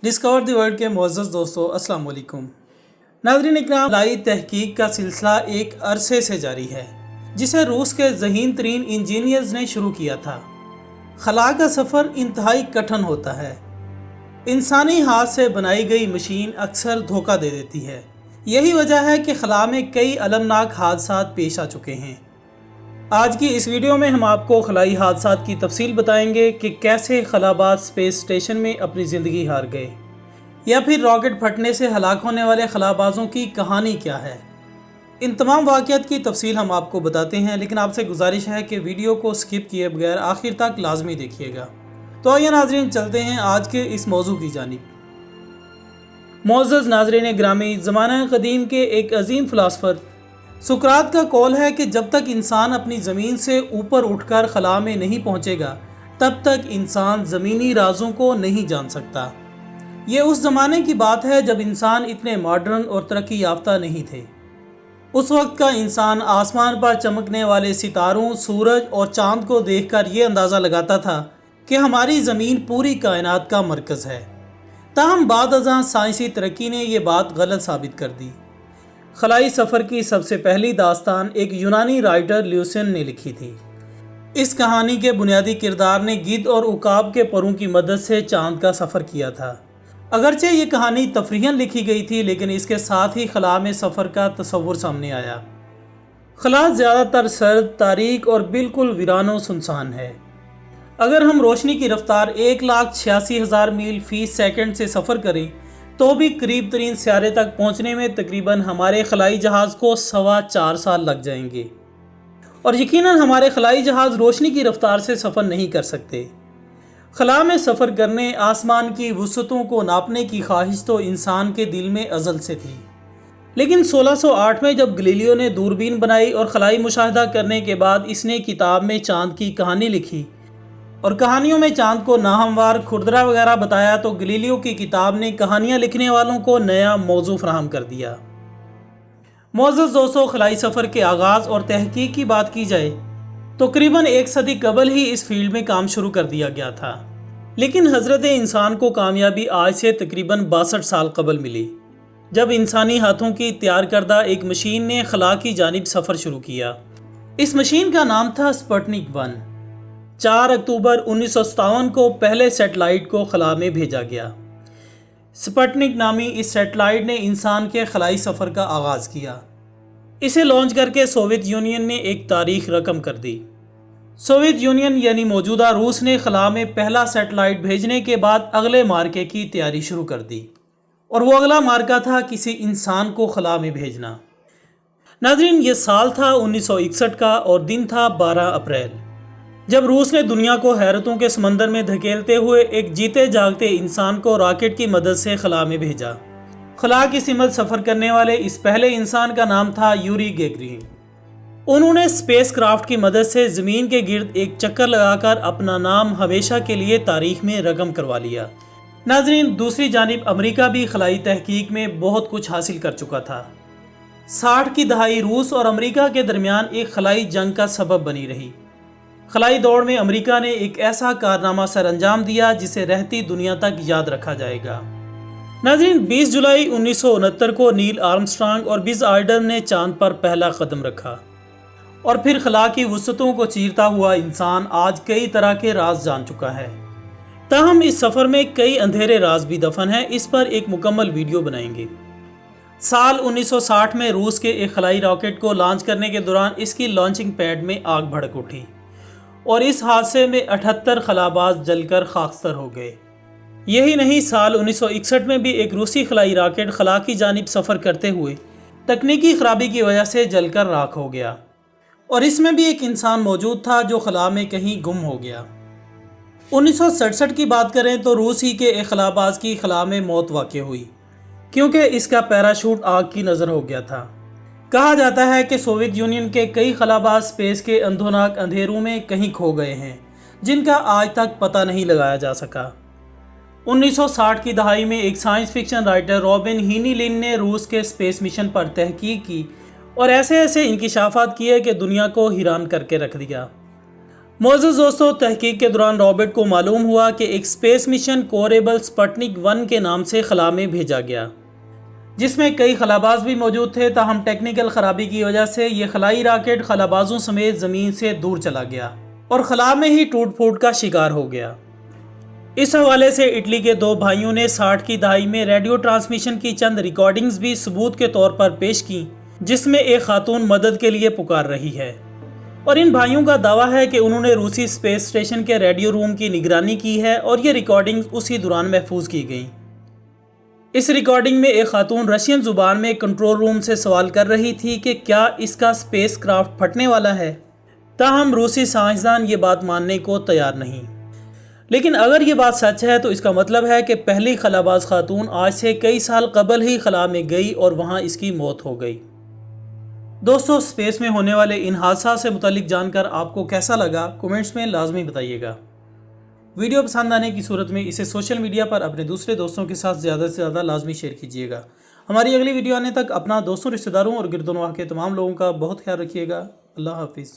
Discover the world کے معزز دوستو السلام علیکم۔ ناظرین اکرام، خلائی تحقیق کا سلسلہ ایک عرصے سے جاری ہے جسے روس کے ذہین ترین انجینئرز نے شروع کیا تھا۔ خلا کا سفر انتہائی کٹھن ہوتا ہے۔ انسانی ہاتھ سے بنائی گئی مشین اکثر دھوکہ دے دیتی ہے۔ یہی وجہ ہے کہ خلا میں کئی المناک حادثات پیش آ چکے ہیں۔ آج کی اس ویڈیو میں ہم آپ کو خلائی حادثات کی تفصیل بتائیں گے کہ کیسے خلاباز اسپیس اسٹیشن میں اپنی زندگی ہار گئے، یا پھر راکٹ پھٹنے سے ہلاک ہونے والے خلابازوں کی کہانی کیا ہے۔ ان تمام واقعات کی تفصیل ہم آپ کو بتاتے ہیں، لیکن آپ سے گزارش ہے کہ ویڈیو کو سکپ کیے بغیر آخر تک لازمی دیکھیے گا۔ تو آئیے ناظرین، چلتے ہیں آج کے اس موضوع کی جانب۔ معزز ناظرین گرامی، زمانہ قدیم کے ایک عظیم فلاسفر سقراط کا قول ہے کہ جب تک انسان اپنی زمین سے اوپر اٹھ کر خلا میں نہیں پہنچے گا تب تک انسان زمینی رازوں کو نہیں جان سکتا۔ یہ اس زمانے کی بات ہے جب انسان اتنے ماڈرن اور ترقی یافتہ نہیں تھے۔ اس وقت کا انسان آسمان پر چمکنے والے ستاروں، سورج اور چاند کو دیکھ کر یہ اندازہ لگاتا تھا کہ ہماری زمین پوری کائنات کا مرکز ہے۔ تاہم بعد ازاں سائنسی ترقی نے یہ بات غلط ثابت کر دی۔ خلائی سفر کی سب سے پہلی داستان ایک یونانی رائٹر لیوسن نے لکھی تھی۔ اس کہانی کے بنیادی کردار نے گدھ اور عقاب کے پروں کی مدد سے چاند کا سفر کیا تھا۔ اگرچہ یہ کہانی تفریحاً لکھی گئی تھی، لیکن اس کے ساتھ ہی خلا میں سفر کا تصور سامنے آیا۔ خلا زیادہ تر سرد، تاریک اور بالکل ویران و سنسان ہے۔ اگر ہم روشنی کی رفتار 1,86,000 میل فی سیکنڈ سے سفر کریں تو بھی قریب ترین سیارے تک پہنچنے میں تقریباً ہمارے خلائی جہاز کو 4.25 سال لگ جائیں گے، اور یقیناً ہمارے خلائی جہاز روشنی کی رفتار سے سفر نہیں کر سکتے۔ خلا میں سفر کرنے، آسمان کی وسعتوں کو ناپنے کی خواہش تو انسان کے دل میں ازل سے تھی، لیکن 1608 میں جب گلیلیو نے دوربین بنائی اور خلائی مشاہدہ کرنے کے بعد اس نے کتاب میں چاند کی کہانی لکھی اور کہانیوں میں چاند کو ناہموار، کھردرا وغیرہ بتایا، تو گلیلیو کی کتاب نے کہانیاں لکھنے والوں کو نیا موضوع فراہم کر دیا۔ معزز دوستو، خلائی سفر کے آغاز اور تحقیق کی بات کی جائے تو تقریباً 1 صدی قبل ہی اس فیلڈ میں کام شروع کر دیا گیا تھا، لیکن حضرت انسان کو کامیابی آج سے تقریباً 62 سال قبل ملی، جب انسانی ہاتھوں کی تیار کردہ ایک مشین نے خلا کی جانب سفر شروع کیا۔ اس مشین کا نام تھا سپوٹنک 1۔ 4 اکتوبر 1957 کو پہلے سیٹلائٹ کو خلا میں بھیجا گیا۔ سپوٹنک نامی اس سیٹلائٹ نے انسان کے خلائی سفر کا آغاز کیا۔ اسے لانچ کر کے سوویت یونین نے ایک تاریخ رقم کر دی۔ سوویت یونین یعنی موجودہ روس نے خلا میں پہلا سیٹلائٹ بھیجنے کے بعد اگلے مارکے کی تیاری شروع کر دی، اور وہ اگلا مارکہ تھا کسی انسان کو خلا میں بھیجنا۔ ناظرین، یہ سال تھا 1961 کا اور دن تھا 12 اپریل، جب روس نے دنیا کو حیرتوں کے سمندر میں دھکیلتے ہوئے ایک جیتے جاگتے انسان کو راکٹ کی مدد سے خلا میں بھیجا۔ خلا کی سمت سفر کرنے والے اس پہلے انسان کا نام تھا یوری گیگرین۔ انہوں نے اسپیس کرافٹ کی مدد سے زمین کے گرد ایک چکر لگا کر اپنا نام ہمیشہ کے لیے تاریخ میں رقم کروا لیا۔ ناظرین، دوسری جانب امریکہ بھی خلائی تحقیق میں بہت کچھ حاصل کر چکا تھا۔ 60 کی دہائی روس اور امریکہ کے درمیان ایک خلائی جنگ کا سبب بنی رہی۔ خلائی دوڑ میں امریکہ نے ایک ایسا کارنامہ سر انجام دیا جسے رہتی دنیا تک یاد رکھا جائے گا۔ ناظرین، 20 جولائی 1969 کو نیل آرمسٹرانگ اور بز آلڈرن نے چاند پر پہلا قدم رکھا، اور پھر خلا کی وسعتوں کو چیرتا ہوا انسان آج کئی طرح کے راز جان چکا ہے۔ تاہم اس سفر میں کئی اندھیرے راز بھی دفن ہیں، اس پر ایک مکمل ویڈیو بنائیں گے۔ سال 1960 میں روس کے ایک خلائی راکٹ کو لانچ کرنے کے دوران اس کی لانچنگ پیڈ میں آگ بھڑک اٹھی، اور اس حادثے میں 78 خلاباز جل کر خاکستر ہو گئے۔ یہی نہیں، سال 1961 میں بھی ایک روسی خلائی راکٹ خلا کی جانب سفر کرتے ہوئے تکنیکی خرابی کی وجہ سے جل کر راکھ ہو گیا، اور اس میں بھی ایک انسان موجود تھا جو خلا میں کہیں گم ہو گیا۔ 1967 کی بات کریں تو روس ہی کے ایک خلاباز کی خلا میں موت واقع ہوئی، کیونکہ اس کا پیراشوٹ آگ کی نظر ہو گیا تھا۔ کہا جاتا ہے کہ سوویت یونین کے کئی خلاباز اسپیس کے اندھوناک اندھیروں میں کہیں کھو گئے ہیں، جن کا آج تک پتہ نہیں لگایا جا سکا۔ 1960 کی دہائی میں ایک سائنس فکشن رائٹر رابن ہینی لن نے روس کے اسپیس مشن پر تحقیق کی اور ایسے انکشافات کیے کہ دنیا کو حیران کر کے رکھ دیا۔ معزز دوستوں، تحقیق کے دوران رابرٹ کو معلوم ہوا کہ ایک اسپیس مشن کوریبل سپٹنک 1 کے نام سے خلا میں بھیجا گیا، جس میں کئی خلاباز بھی موجود تھے، تاہم ٹیکنیکل خرابی کی وجہ سے یہ خلائی راکٹ خلابازوں سمیت زمین سے دور چلا گیا اور خلا میں ہی ٹوٹ پھوٹ کا شکار ہو گیا۔ اس حوالے سے اٹلی کے دو بھائیوں نے 60 کی دہائی میں ریڈیو ٹرانسمیشن کی چند ریکارڈنگز بھی ثبوت کے طور پر پیش کی، جس میں ایک خاتون مدد کے لیے پکار رہی ہے، اور ان بھائیوں کا دعویٰ ہے کہ انہوں نے روسی اسپیس اسٹیشن کے ریڈیو روم کی نگرانی کی ہے اور یہ ریکارڈنگز اسی دوران محفوظ کی گئیں۔ اس ریکارڈنگ میں ایک خاتون رشین زبان میں کنٹرول روم سے سوال کر رہی تھی کہ کیا اس کا اسپیس کرافٹ پھٹنے والا ہے، تاہم روسی سائنسدان یہ بات ماننے کو تیار نہیں۔ لیکن اگر یہ بات سچ ہے تو اس کا مطلب ہے کہ پہلی خلاباز خاتون آج سے کئی سال قبل ہی خلا میں گئی اور وہاں اس کی موت ہو گئی۔ دوستو، اسپیس میں ہونے والے ان حادثات سے متعلق جان کر آپ کو کیسا لگا، کومنٹس میں لازمی بتائیے گا۔ ویڈیو پسند آنے کی صورت میں اسے سوشل میڈیا پر اپنے دوسرے دوستوں کے ساتھ زیادہ سے زیادہ لازمی شیئر کیجیے گا۔ ہماری اگلی ویڈیو آنے تک اپنا دوستوں، رشتہ داروں اور گرد و نواح کے تمام لوگوں کا بہت خیال رکھیے گا۔ اللہ حافظ۔